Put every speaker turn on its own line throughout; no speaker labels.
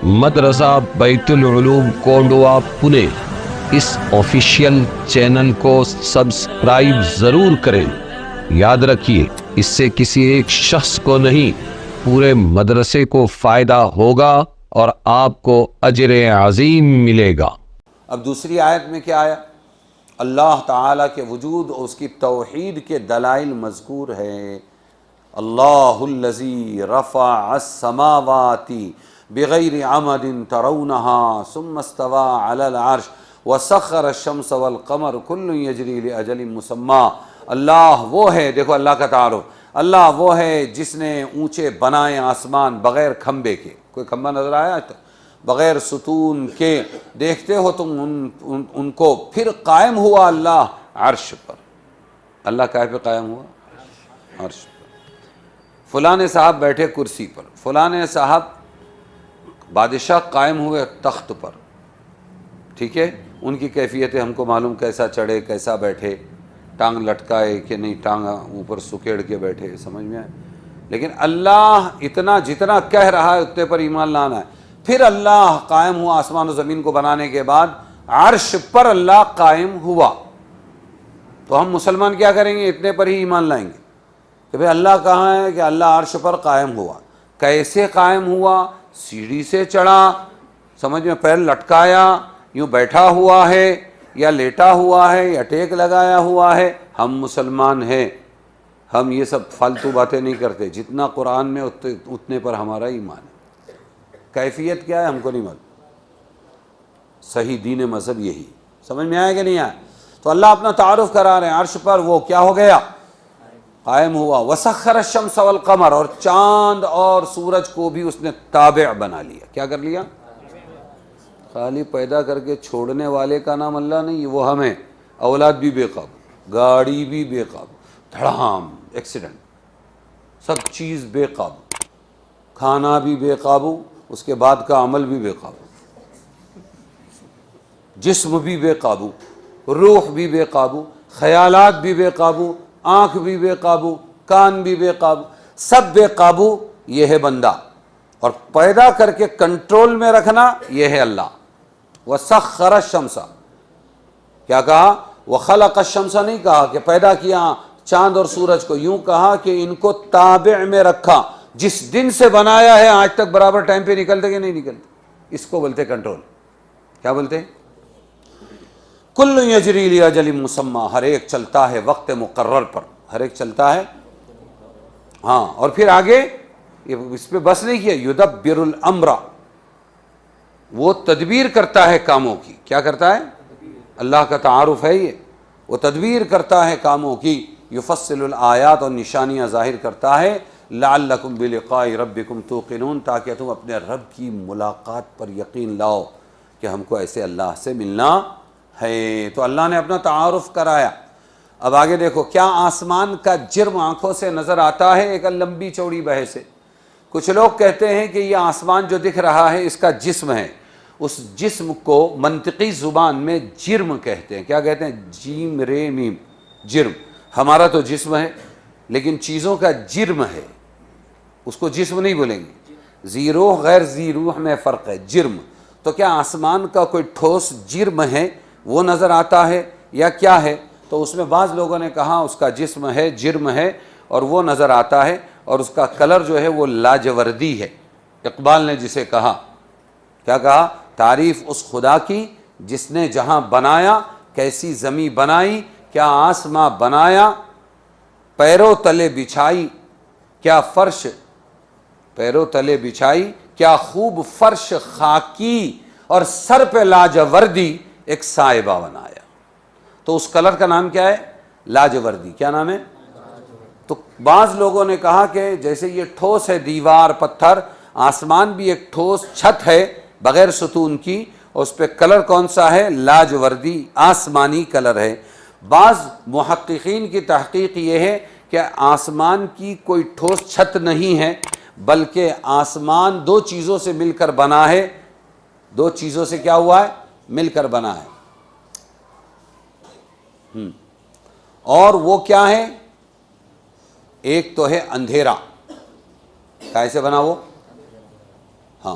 مدرسہ بیت العلوم کونڈوا پونے اس official channel کو سبسکرائب ضرور کریں۔ یاد رکھیے، اس سے کسی ایک شخص کو نہیں، پورے مدرسے کو فائدہ ہوگا اور آپ کو اجر عظیم ملے گا۔
اب دوسری آیت میں کیا آیا؟ اللہ تعالیٰ کے وجود اور اس کی توحید کے دلائل مذکور ہے۔ اللہ الذی رفع السماوات بغیر عمد ترونها ثم استوى علی العرش وسخر الشمس والقمر کل یجری لاجل مسمی۔ اللہ وہ ہے، دیکھو اللہ کا تعارف، اللہ وہ ہے جس نے اونچے بنائے آسمان بغیر کھمبے کے۔ کوئی کھمبا نظر آیا آج تک؟ بغیر ستون کے دیکھتے ہو تم ان کو، پھر قائم ہوا اللہ عرش پر۔ اللہ کہاں پہ قائم ہوا؟ عرش پر۔ فلاں صاحب بیٹھے کرسی پر، فلاں صاحب بادشاہ قائم ہوئے تخت پر، ٹھیک ہے؟ ان کی کیفیتیں ہم کو معلوم، کیسا چڑھے کیسا بیٹھے، ٹانگ لٹکائے کہ نہیں ٹانگ اوپر سکیڑ کے بیٹھے، سمجھ میں آئے؟ لیکن اللہ اتنا جتنا کہہ رہا ہے اتنے پر ایمان لانا ہے۔ پھر اللہ قائم ہوا آسمان و زمین کو بنانے کے بعد، عرش پر اللہ قائم ہوا۔ تو ہم مسلمان کیا کریں گے؟ اتنے پر ہی ایمان لائیں گے کہ بھئی اللہ کہاں ہے، کہ اللہ عرش پر قائم ہوا۔ کیسے قائم ہوا؟ سیڑھی سے چڑھا، سمجھ میں، پیر لٹکایا، یوں بیٹھا ہوا ہے یا لیٹا ہوا ہے یا ٹیک لگایا ہوا ہے۔ ہم مسلمان ہیں، ہم یہ سب فالتو باتیں نہیں کرتے، جتنا قرآن میں اتنے پر ہمارا ایمان ہے۔ کیفیت کیا ہے ہم کو نہیں معلوم، صحیح دین مذہب یہی، سمجھ میں آیا کہ نہیں آیا؟ تو اللہ اپنا تعارف کرا رہے ہیں، عرش پر وہ کیا ہو گیا؟ قائم ہوا۔ وسخر الشمس والقمر، اور چاند اور سورج کو بھی اس نے تابع بنا لیا۔ کیا کر لیا؟ خالی پیدا کر کے چھوڑنے والے کا نام اللہ نہیں، وہ ہمیں، اولاد بھی بے قابو، گاڑی بھی بے قابو، دھڑام ایکسیڈنٹ، سب چیز بے قابو، کھانا بھی بے قابو، اس کے بعد کا عمل بھی بے قابو، جسم بھی بے قابو، روح بھی بے قابو، خیالات بھی بے قابو، آنکھ بھی بے قابو، کان بھی بے قابو، سب بے قابو۔ یہ ہے بندہ، اور پیدا کر کے کنٹرول میں رکھنا یہ ہے اللہ۔ وَسَخَّرَ الشَّمْسَ، کیا کہا؟ وَخَلَقَ الشَّمْسَ نہیں کہا کہ پیدا کیا چاند اور سورج کو، یوں کہا کہ ان کو تابع میں رکھا۔ جس دن سے بنایا ہے آج تک برابر ٹائم پہ نکلتے کہ نہیں نکلتے؟ اس کو بولتے کنٹرول۔ کیا بولتے؟ کل یجری لاجل مسمی، ہر ایک چلتا ہے وقت مقرر پر، ہر ایک چلتا ہے۔ ہاں، اور پھر آگے اس پہ بس نہیں کیا، یدبر الامر، وہ تدبیر کرتا ہے کاموں کی۔ کیا کرتا ہے؟ اللہ کا تعارف ہے یہ، وہ تدبیر کرتا ہے کاموں کی۔ یفصل الآیات، اور نشانیاں ظاہر کرتا ہے۔ لعلکم بلقاء ربکم توقنون، تاکہ تم اپنے رب کی ملاقات پر یقین لاؤ کہ ہم کو ایسے اللہ سے ملنا ہے۔ تو اللہ نے اپنا تعارف کرایا۔ اب آگے دیکھو، کیا آسمان کا جرم آنکھوں سے نظر آتا ہے؟ ایک لمبی چوڑی بحث ہے۔ کچھ لوگ کہتے ہیں کہ یہ آسمان جو دکھ رہا ہے اس کا جسم ہے، اس جسم کو منطقی زبان میں جرم کہتے ہیں۔ کیا کہتے ہیں؟ جیم رے میم، جرم۔ ہمارا تو جسم ہے، لیکن چیزوں کا جرم ہے، اس کو جسم نہیں بولیں گے۔ ذی روح غیر ذی روح میں فرق ہے، جرم۔ تو کیا آسمان کا کوئی ٹھوس جرم ہے، وہ نظر آتا ہے یا کیا ہے؟ تو اس میں بعض لوگوں نے کہا اس کا جسم ہے، جرم ہے، اور وہ نظر آتا ہے، اور اس کا کلر جو ہے وہ لاجوردی ہے۔ اقبال نے جسے کہا، کیا کہا؟ تعریف اس خدا کی جس نے جہاں بنایا، کیسی زمیں بنائی، کیا آسماں بنایا، پیروں تلے بچھائی کیا فرش، پیروں تلے بچھائی کیا خوب فرش خاکی، اور سر پہ لاجوردی ایک صاحبہ بنایا۔ تو اس کلر کا نام کیا ہے؟ لاجوردی۔ کیا نام ہے؟ تو بعض لوگوں نے کہا کہ جیسے یہ ٹھوس ہے دیوار پتھر، آسمان بھی ایک ٹھوس چھت ہے بغیر ستون کی، اور اس پہ کلر کون سا ہے؟ لاجوردی، آسمانی کلر ہے۔ بعض محققین کی تحقیق یہ ہے کہ آسمان کی کوئی ٹھوس چھت نہیں ہے، بلکہ آسمان دو چیزوں سے مل کر بنا ہے۔ دو چیزوں سے کیا ہوا ہے؟ مل کر بنا ہے۔ اور وہ کیا ہے؟ ایک تو ہے اندھیرا، کیسے بنا وہ؟ ہاں،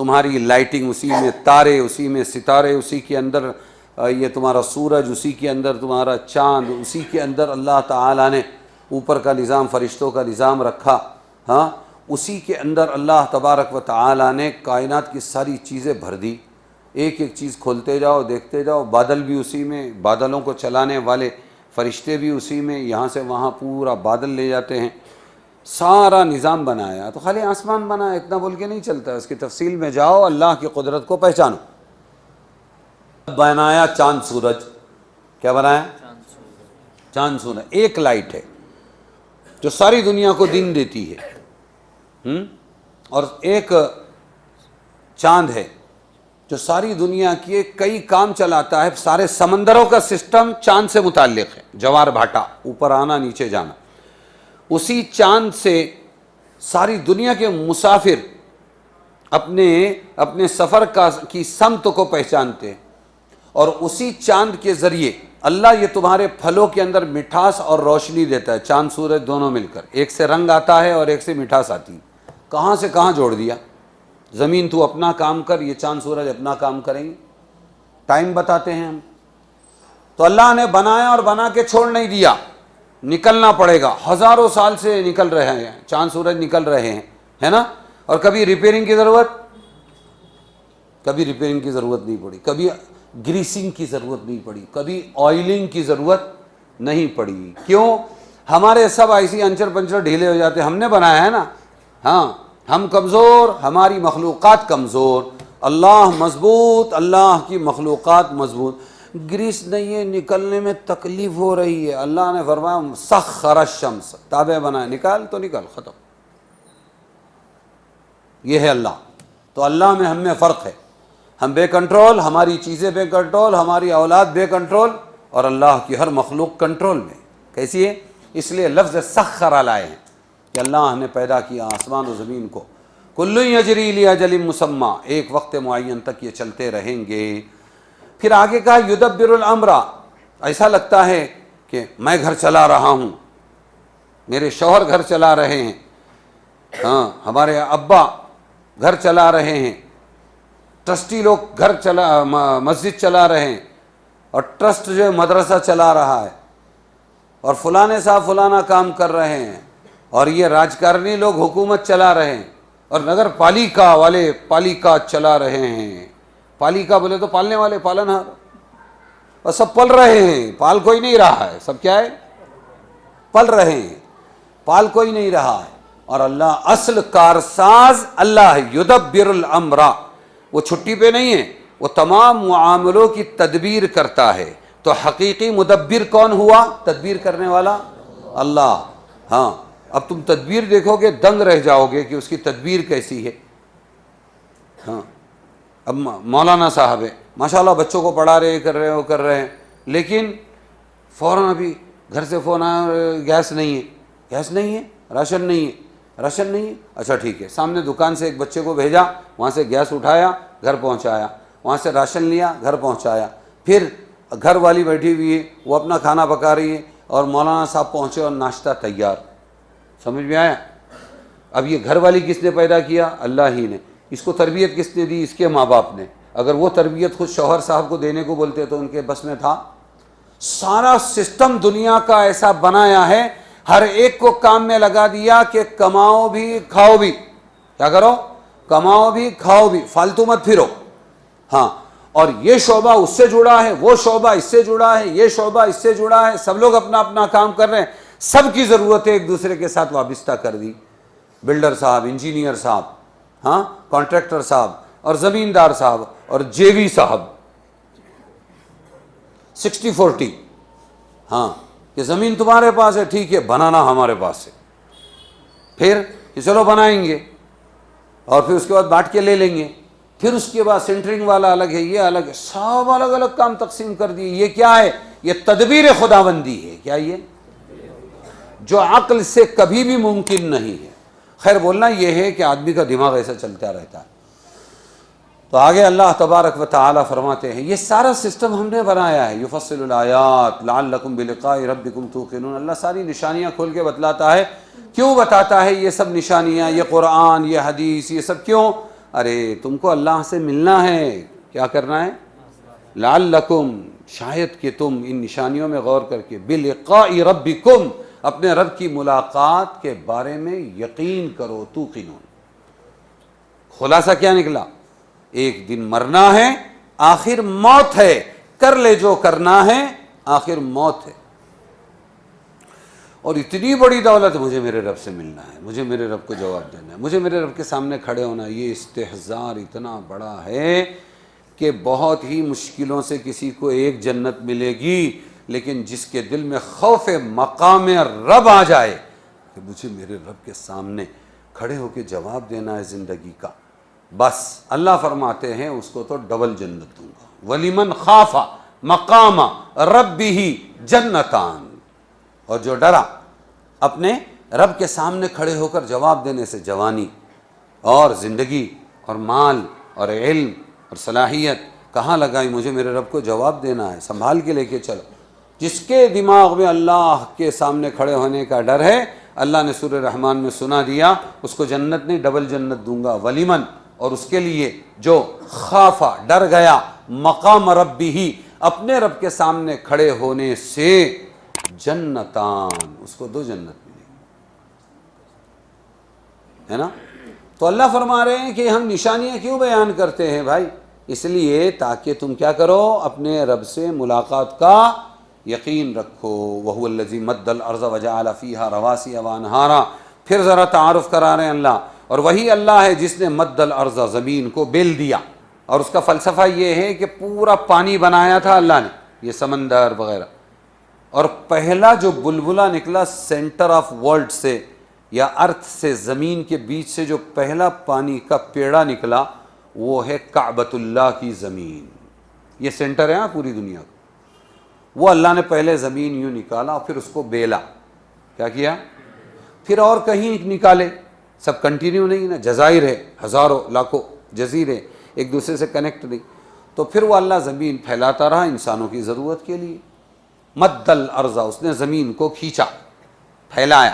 تمہاری لائٹنگ اسی میں، تارے اسی میں، ستارے اسی کے اندر، یہ تمہارا سورج اسی کے اندر، تمہارا چاند اسی کے اندر اللہ تعالیٰ نے اوپر کا نظام، فرشتوں کا نظام رکھا، ہاں اسی کے اندر اللہ تبارک و تعالیٰ نے کائنات کی ساری چیزیں بھر دی، ایک ایک چیز کھولتے جاؤ دیکھتے جاؤ، بادل بھی اسی میں، بادلوں کو چلانے والے فرشتے بھی اسی میں، یہاں سے وہاں پورا بادل لے جاتے ہیں، سارا نظام بنایا۔ تو خالی آسمان بنایا اتنا بول کے نہیں چلتا، اس کی تفصیل میں جاؤ، اللہ کی قدرت کو پہچانو۔ بنایا چاند سورج، کیا بنایا؟ چاند سورج، ایک لائٹ ہے جو ساری دنیا کو دن دیتی ہے، اور ایک چاند ہے جو ساری دنیا کے کئی کام چلاتا ہے، سارے سمندروں کا سسٹم چاند سے متعلق ہے، جوار بھاٹا، اوپر آنا نیچے جانا، اسی چاند سے ساری دنیا کے مسافر اپنے سفر کی سمت کو پہچانتے ہیں، اور اسی چاند کے ذریعے اللہ یہ تمہارے پھلوں کے اندر مٹھاس اور روشنی دیتا ہے، چاند سورج دونوں مل کر، ایک سے رنگ آتا ہے اور ایک سے مٹھاس آتی ہے، کہاں سے کہاں جوڑ دیا۔ زمین تو اپنا کام کر، یہ چاند سورج اپنا کام کریں گے، ٹائم بتاتے ہیں ہم۔ تو اللہ نے بنایا اور بنا کے چھوڑ نہیں دیا، نکلنا پڑے گا، ہزاروں سال سے نکل رہے ہیں، چاند سورج نکل رہے ہیں، ہے نا، اور کبھی ریپیئرنگ کی ضرورت نہیں پڑی، کبھی گریسنگ کی ضرورت نہیں پڑی، کبھی آئلنگ کی ضرورت نہیں پڑی۔ کیوں؟ ہمارے سب ایسی انچر پنچر ڈھیلے ہو جاتے ہیں، ہم نے بنایا ہے نا، ہاں ہم کمزور، ہماری مخلوقات کمزور، اللہ مضبوط، اللہ کی مخلوقات مضبوط۔ گریس نہیں ہے، نکلنے میں تکلیف ہو رہی ہے، اللہ نے فرمایا سخر الشمس، تابع بنایا، نکال تو نکال، ختم۔ یہ ہے اللہ۔ تو اللہ میں ہم میں فرق ہے، ہم بے کنٹرول، ہماری چیزیں بے کنٹرول، ہماری اولاد بے کنٹرول، اور اللہ کی ہر مخلوق کنٹرول میں۔ کیسی ہے؟ اس لیے لفظ سخر لائے ہیں کہ اللہ نے پیدا کیا آسمان و زمین کو، کل یجری لاجل مسمى، ایک وقت معین تک یہ چلتے رہیں گے۔ پھر آگے کہا یدبر الامر، ایسا لگتا ہے کہ میں گھر چلا رہا ہوں، میرے شوہر گھر چلا رہے ہیں، ہاں ہمارے ابا گھر چلا رہے ہیں، ٹرسٹی لوگ مسجد چلا رہے ہیں، اور ٹرسٹ جو ہے مدرسہ چلا رہا ہے، اور فلانے صاحب فلانا کام کر رہے ہیں، اور یہ راجکارنی لوگ حکومت چلا رہے ہیں، اور نگر پالیکا والے پالیکا چلا رہے ہیں۔ پالیکا بولے تو پالنے والے، پالن ہار، اور سب پل رہے ہیں، پال کوئی نہیں رہا ہے، سب کیا ہے؟ پل رہے ہیں، پال کوئی نہیں رہا ہے۔ اور اللہ اصل کارساز اللہ ہے، یدبر الامر، وہ چھٹی پہ نہیں ہے، وہ تمام معاملوں کی تدبیر کرتا ہے۔ تو حقیقی مدبر کون ہوا؟ تدبیر کرنے والا اللہ۔ ہاں اب تم تدبیر دیکھو گے دنگ رہ جاؤ گے کہ اس کی تدبیر کیسی ہے۔ ہاں اب مولانا صاحب ہے، ماشاءاللہ بچوں کو پڑھا رہے، کر رہے ہیں، لیکن فوراً ابھی گھر سے فون آیا، گیس نہیں ہے، راشن نہیں ہے، اچھا ٹھیک ہے، سامنے دکان سے ایک بچے کو بھیجا، وہاں سے گیس اٹھایا، گھر پہنچایا، وہاں سے راشن لیا، گھر پہنچایا، پھر گھر والی بیٹھی ہوئی ہے، وہ اپنا کھانا پکا رہی ہے، اور مولانا صاحب پہنچے اور ناشتہ تیار۔ سمجھ میں آیا؟ اب یہ گھر والی کس نے پیدا کیا؟ اللہ ہی نے۔ اس کو تربیت کس نے دی؟ اس کے ماں باپ نے۔ اگر وہ تربیت خود شوہر صاحب کو دینے کو بولتے تو ان کے بس میں تھا؟ سارا سسٹم دنیا کا ایسا بنایا ہے، ہر ایک کو کام میں لگا دیا کہ کماؤ بھی کھاؤ بھی۔ کیا کرو؟ کماؤ بھی کھاؤ بھی، فالتو مت پھرو۔ ہاں، اور یہ شعبہ اس سے جڑا ہے، وہ شعبہ اس سے جڑا ہے، یہ شعبہ اس سے جڑا ہے، سب لوگ اپنا اپنا کام کر رہے ہیں، سب کی ضرورتیں ایک دوسرے کے ساتھ وابستہ کر دی۔ بلڈر صاحب، انجینئر صاحب، ہاں کانٹریکٹر صاحب، اور زمیندار صاحب، اور جیوی صاحب، 60-40۔ ہاں کہ زمین تمہارے پاس ہے، ٹھیک ہے، بنانا ہمارے پاس ہے، پھر کہ چلو بنائیں گے، اور پھر اس کے بعد بانٹ کے لے لیں گے، پھر اس کے بعد سینٹرنگ والا الگ ہے، یہ الگ ہے، سب الگ الگ کام تقسیم کر دیے۔ یہ کیا ہے؟ یہ تدبیر خداوندی ہے۔ کیا یہ؟ جو عقل سے کبھی بھی ممکن نہیں ہے۔ خیر بولنا یہ ہے کہ آدمی کا دماغ ایسا چلتا رہتا ہے۔ تو آگے اللہ تبارک و تعالی فرماتے ہیں یہ سارا سسٹم ہم نے بنایا ہے، یفصل الآیات لعلکم بلقاء ربکم توقنون۔ اللہ ساری نشانیاں کھول کے بتلاتا ہے۔ کیوں بتاتا ہے یہ سب نشانیاں، یہ قرآن، یہ حدیث، یہ سب کیوں؟ ارے تم کو اللہ سے ملنا ہے، کیا کرنا ہے؟ لعلکم، شاید کہ تم ان نشانیوں میں غور کر کے بلقاء ربکم، اپنے رب کی ملاقات کے بارے میں یقین کرو، توقنون۔ خلاصہ کیا نکلا؟ ایک دن مرنا ہے، آخر موت ہے، کر لے جو کرنا ہے، آخر موت ہے۔ اور اتنی بڑی دولت، مجھے میرے رب سے ملنا ہے، مجھے میرے رب کو جواب دینا ہے، مجھے میرے رب کے سامنے کھڑے ہونا ہے۔ یہ استحضار اتنا بڑا ہے کہ بہت ہی مشکلوں سے کسی کو ایک جنت ملے گی، لیکن جس کے دل میں خوف مقام رب آ جائے کہ مجھے میرے رب کے سامنے کھڑے ہو کے جواب دینا ہے زندگی کا، بس اللہ فرماتے ہیں اس کو تو ڈبل جنت دوں گا۔ وَلِمَنْ خَافَ مَقَامَ رَبِّهِ جنتان، اور جو ڈرا اپنے رب کے سامنے کھڑے ہو کر جواب دینے سے، جوانی اور زندگی اور مال اور علم اور صلاحیت کہاں لگائی، مجھے میرے رب کو جواب دینا ہے، سنبھال کے لے کے چلو۔ جس کے دماغ میں اللہ کے سامنے کھڑے ہونے کا ڈر ہے، اللہ نے سورہ رحمان میں سنا دیا، اس کو جنت نہیں ڈبل جنت دوں گا۔ ولیمن، اور اس کے لیے جو خافا، ڈر گیا، مقام ربہ، اپنے رب کے سامنے کھڑے ہونے سے، جنتان، اس کو 2 جنت ملے گی، ہے نا؟ تو اللہ فرما رہے ہیں کہ ہم نشانیاں کیوں بیان کرتے ہیں بھائی؟ اس لیے تاکہ تم کیا کرو، اپنے رب سے ملاقات کا یقین رکھو۔ وَهُوَ الَّذِي مَدَّ الْأَرْضَ وَجَعَلَ فِيهَا رَوَاسِيَ وَأَنْهَارًا، پھر ذرا تعارف کرا رہے ہیں اللہ، اور وہی اللہ ہے جس نے مد الارض، زمین کو بیل دیا، اور اس کا فلسفہ یہ ہے کہ پورا پانی بنایا تھا اللہ نے، یہ سمندر وغیرہ، اور پہلا جو بلبلہ نکلا سینٹر آف ورلڈ سے یا ارتھ سے، زمین کے بیچ سے جو پہلا پانی کا پیڑا نکلا، وہ ہے کعبۃ اللہ کی زمین، یہ سینٹر ہے پوری دنیا کا۔ وہ اللہ نے پہلے زمین یوں نکالا، پھر اس کو بیلا، کیا کیا؟ پھر اور کہیں نکالے، سب کنٹینیو نہیں نا، جزائر ہے، ہزاروں لاکھوں جزیرے ایک دوسرے سے کنیکٹ نہیں، تو پھر وہ اللہ زمین پھیلاتا رہا انسانوں کی ضرورت کے لیے۔ مد الارض، اس نے زمین کو کھینچا، پھیلایا،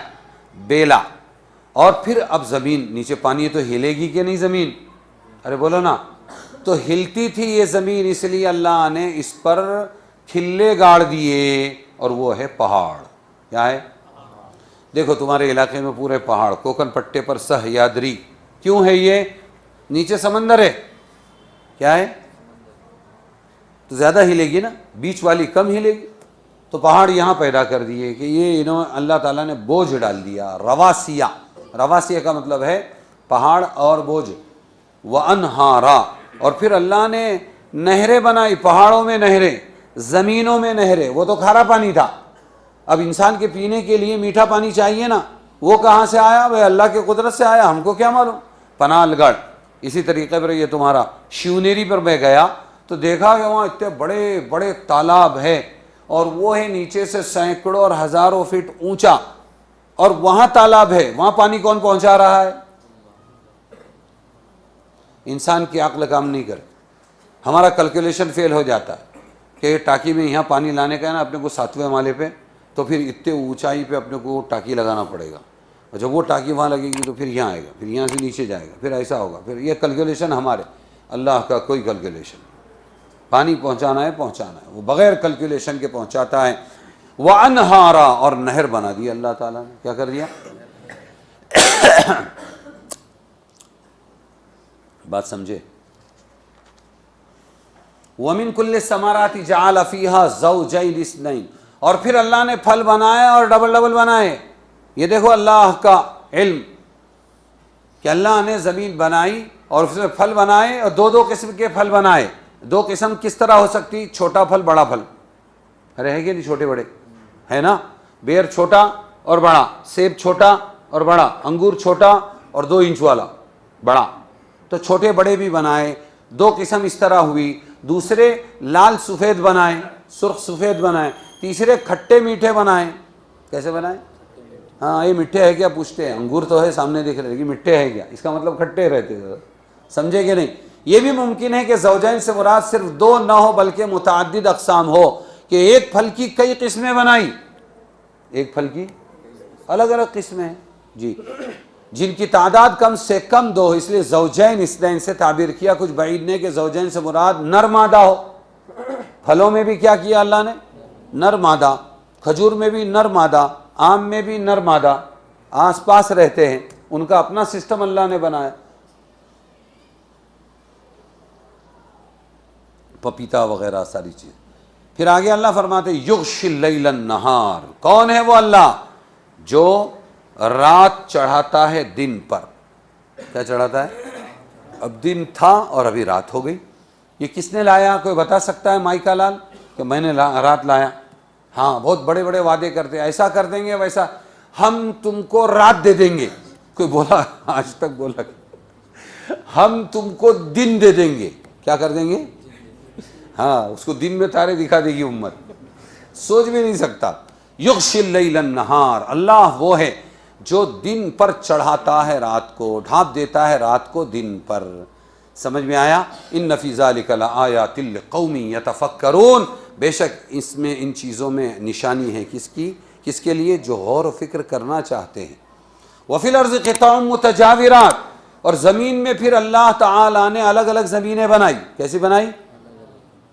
بیلا، اور پھر اب زمین نیچے پانی تو ہلے گی کہ نہیں زمین؟ ارے بولو نا، تو ہلتی تھی یہ زمین، اس لیے اللہ نے اس پر کھلے گاڑ دیے، اور وہ ہے پہاڑ۔ کیا ہے؟ دیکھو تمہارے علاقے میں پورے پہاڑ، کوکن پٹے پر سہیادری، کیوں ہے یہ؟ نیچے سمندر ہے، کیا ہے؟ تو زیادہ ہلے گی نا، بیچ والی کم ہلے گی، تو پہاڑ یہاں پیدا کر دیے کہ یہ اللہ تعالیٰ نے بوجھ ڈال دیا۔ رواسیہ، رواسیہ کا مطلب ہے پہاڑ اور بوجھ۔ وَأَنْهَارًا، اور پھر اللہ نے نہریں بنائی، پہاڑوں میں نہریں، زمینوں میں نہریں۔ وہ تو کھارا پانی تھا، اب انسان کے پینے کے لیے میٹھا پانی چاہیے نا، وہ کہاں سے آیا؟ بھائی اللہ کے قدرت سے آیا، ہم کو کیا معلوم۔ پنال گڑھ، اسی طریقے پر یہ تمہارا شیونیری پر میں گیا تو دیکھا کہ وہاں اتنے بڑے بڑے تالاب ہے، اور وہ ہے نیچے سے سینکڑوں اور ہزاروں فٹ اونچا، اور وہاں تالاب ہے، وہاں پانی کون پہنچا رہا ہے؟ انسان کی عقل کام نہیں کرتی، ہمارا کیلکولیشن فیل ہو جاتا ہے کہ ٹاکی میں یہاں پانی لانے کا ہے نا اپنے کو 7ویں مالے پہ، تو پھر اتنے اونچائی پہ اپنے کو ٹاکی لگانا پڑے گا، اور جب وہ ٹاکی وہاں لگے گی تو پھر یہاں آئے گا، پھر یہاں سے نیچے جائے گا، پھر ایسا ہوگا، پھر یہ کیلکولیشن ہمارے، اللہ کا کوئی کیلکولیشن نہیں۔ پانی پہنچانا ہے پہنچانا ہے، وہ بغیر کیلکولیشن کے پہنچاتا ہے۔ وَأَنْهَارًا، اور نہر بنا دی اللہ تعالیٰ نے، کیا کر دیا؟ بات سمجھے؟ وَمِن كُلِّ الثَّمَرَاتِ جَعَلَ فِيهَا زَوْجَيْنِ اثْنَيْنِ، اور پھر اللہ نے پھل بنائے اور ڈبل ڈبل بنائے۔ یہ دیکھو اللہ کا علم کہ اللہ نے زمین بنائی اور اس میں پھل بنائے، اور 2 قسم کے پھل بنائے۔ 2 قسم کس طرح ہو سکتی؟ چھوٹا پھل، بڑا پھل، ارے ہے کہ نہیں؟ چھوٹے بڑے ہے نا، بیر چھوٹا اور بڑا، سیب چھوٹا اور بڑا، انگور چھوٹا اور 2 انچ والا بڑا، تو چھوٹے بڑے بھی بنائے۔ 2 قسم اس طرح ہوئی۔ دوسرے لال سفید بنائے، سرخ سفید بنائے۔ تیسرے کھٹے میٹھے بنائے۔ کیسے بنائے؟ ہاں یہ میٹھے ہے کیا پوچھتے ہیں، انگور تو ہے سامنے دیکھ رہے لیکن میٹھے ہے کیا، اس کا مطلب کھٹے رہتے، سمجھے کہ نہیں؟ یہ بھی ممکن ہے کہ زوجین سے مراد صرف 2 نہ ہو بلکہ متعدد اقسام ہو، کہ ایک پھل کی کئی قسمیں بنائی، ایک پھل کی الگ الگ قسمیں ہیں۔ جی جن کی تعداد کم سے کم 2 ہو، اس لیے زوجین اثنین سے تعبیر کیا، کچھ بعید نے کہ زوجین سے مراد نر مادہ ہو۔ پھلوں میں بھی کیا کیا اللہ نے؟ نر مادہ، کھجور میں بھی نر مادہ، آم میں بھی نر مادہ، آس پاس رہتے ہیں، ان کا اپنا سسٹم اللہ نے بنایا۔ پپیتا وغیرہ ساری چیز۔ پھر آگے اللہ فرماتے یغشی اللیل النہار، کون ہے وہ اللہ جو رات چڑھاتا ہے دن پر۔ کیا چڑھاتا ہے؟ اب دن تھا اور ابھی رات ہو گئی، یہ کس نے لایا؟ کوئی بتا سکتا ہے مائکا لال کہ میں نے رات لایا؟ ہاں، بہت بڑے بڑے وعدے کرتے ہیں، ایسا کر دیں گے، ویسا ہم تم کو رات دے دیں گے۔ کوئی بولا آج تک؟ بولا ہم تم کو دن دے دیں گے۔ کیا کر دیں گے؟ ہاں، اس کو دن میں تارے دکھا دے گی امت، سوچ بھی نہیں سکتا۔ یغشی اللیل النہار، اللہ وہ ہے جو دن پر چڑھاتا ہے رات کو، ڈھانپ دیتا ہے رات کو دن پر۔ سمجھ میں آیا؟ ان فی ذلک لآیات لقوم یتفکرون، بے شک اس میں، ان چیزوں میں نشانی ہے کس کی؟ کس کے لیے؟ جو غور و فکر کرنا چاہتے ہیں۔ وفی الارض قطع متجاورات، اور زمین میں پھر اللہ تعالیٰ نے الگ الگ زمینیں بنائی۔ کیسی بنائی؟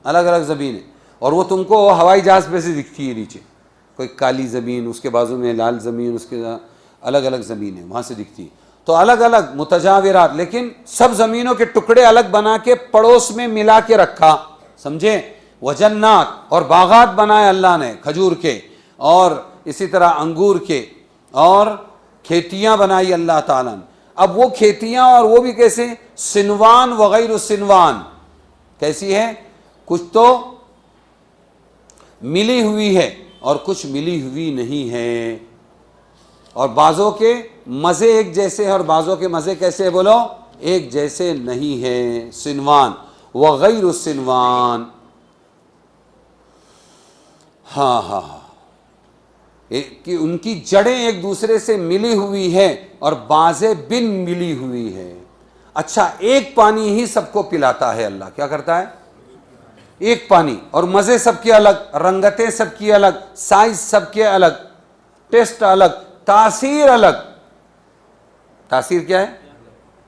الگ الگ زمینیں، اور وہ تم کو ہوائی جہاز پہ سے دکھتی ہے نیچے، کوئی کالی زمین، اس کے بازو میں لال زمین، اس کے الگ الگ زمینیں وہاں سے دکھتی ہے۔ تو الگ الگ متجاورات، لیکن سب زمینوں کے ٹکڑے الگ بنا کے پڑوس میں ملا کے رکھا، سمجھے؟ وجنات، اور باغات بنائے اللہ نے کھجور کے، اور اسی طرح انگور کے، اور کھیتیاں بنائی اللہ تعالیٰ نے۔ اب وہ کھیتیاں اور وہ بھی کیسے؟ سنوان وغیر سنوان، کیسی ہے؟ کچھ تو ملی ہوئی ہے اور کچھ ملی ہوئی نہیں ہے، اور بعضوں کے مزے ایک جیسے ہیں اور بعضوں کے مزے کیسے؟ بولو، ایک جیسے نہیں ہیں۔ سنوان وغیر سنوان، ہاں ہاں ہاں، کہ ان کی جڑیں ایک دوسرے سے ملی ہوئی ہے اور بعضیں بن ملی ہوئی ہے۔ اچھا، ایک پانی ہی سب کو پلاتا ہے اللہ، کیا کرتا ہے؟ ایک پانی، اور مزے سب کے الگ، رنگتیں سب کی الگ، سائز سب کے الگ، ٹیسٹ الگ، تاثیر الگ۔ تاثیر کیا ہے؟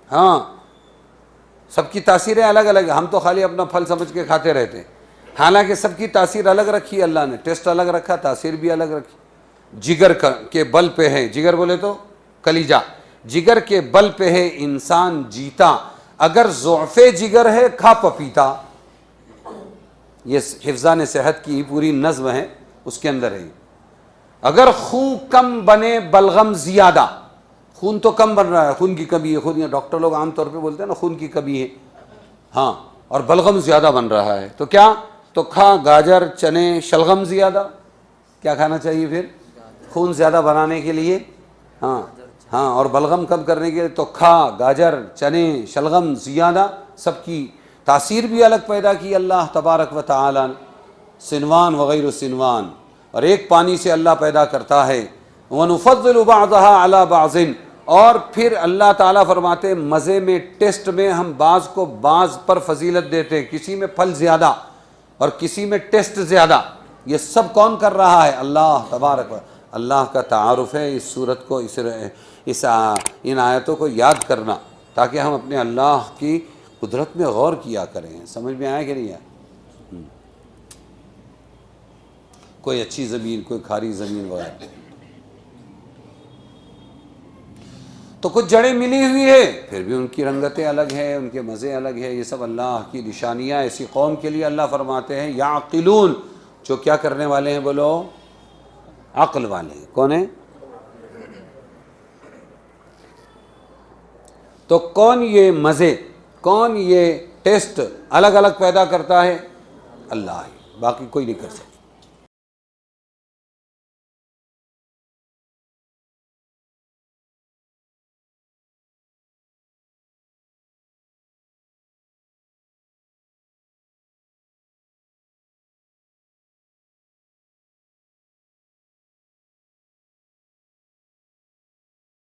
ہاں، سب کی تاثیریں الگ الگ ہیں، ہم تو خالی اپنا پھل سمجھ کے کھاتے رہتے ہیں، حالانکہ سب کی تاثیر الگ رکھی اللہ نے، ٹیسٹ الگ رکھا، تاثیر بھی الگ رکھی۔ جگر کے بل پہ ہے، جگر بولے تو کلیجہ، جگر کے بل پہ ہے انسان جیتا، اگر ضعف جگر ہے کھا پپیتا۔ یہ حفظان صحت کی پوری نظم ہے، اس کے اندر ہے۔ اگر خون کم بنے بلغم زیادہ، خون تو کم بن رہا ہے، خون کی کمی ہے، خون، یا ڈاکٹر لوگ عام طور پہ بولتے ہیں نا خون کی کمی ہے، ہاں، اور بلغم زیادہ بن رہا ہے، تو کیا؟ تو کھا گاجر، چنے، شلغم زیادہ۔ کیا کھانا چاہیے پھر؟ خون زیادہ بنانے کے لیے، ہاں ہاں، اور بلغم کم کرنے کے لیے تو کھا گاجر، چنے، شلغم زیادہ۔ سب کی تاثیر بھی الگ پیدا کی اللہ تبارک و تعالیٰ نے، سنوان وغیر سنوان، اور ایک پانی سے اللہ پیدا کرتا ہے۔ وَنُفَضِّلُ بَعْضَهَا عَلَى بَعْضٍ، اور پھر اللہ تعالیٰ فرماتے ہیں مزے میں، ٹیسٹ میں ہم بعض کو بعض پر فضیلت دیتے ہیں، کسی میں پھل زیادہ اور کسی میں ٹیسٹ زیادہ۔ یہ سب کون کر رہا ہے؟ اللہ تبارک و، اللہ کا تعارف ہے اس صورت کو، ان آیتوں کو یاد کرنا، تاکہ ہم اپنے اللہ کی قدرت میں غور کیا کریں۔ سمجھ میں آیا کہ نہیں آیا؟ کوئی اچھی زمین، کوئی کھاری زمین وغیرہ، تو کچھ جڑیں ملی ہوئی ہے، پھر بھی ان کی رنگتیں الگ ہیں، ان کے مزے الگ ہیں۔ یہ سب اللہ کی نشانیاں ایسی قوم کے لیے اللہ فرماتے ہیں یعقلون، جو کیا کرنے والے ہیں؟ بولو، عقل والے ہیں۔ کون ہیں؟ تو کون یہ مزے، کون یہ ٹیسٹ الگ الگ پیدا کرتا ہے؟ اللہ ہی، باقی کوئی نہیں کر سکتا۔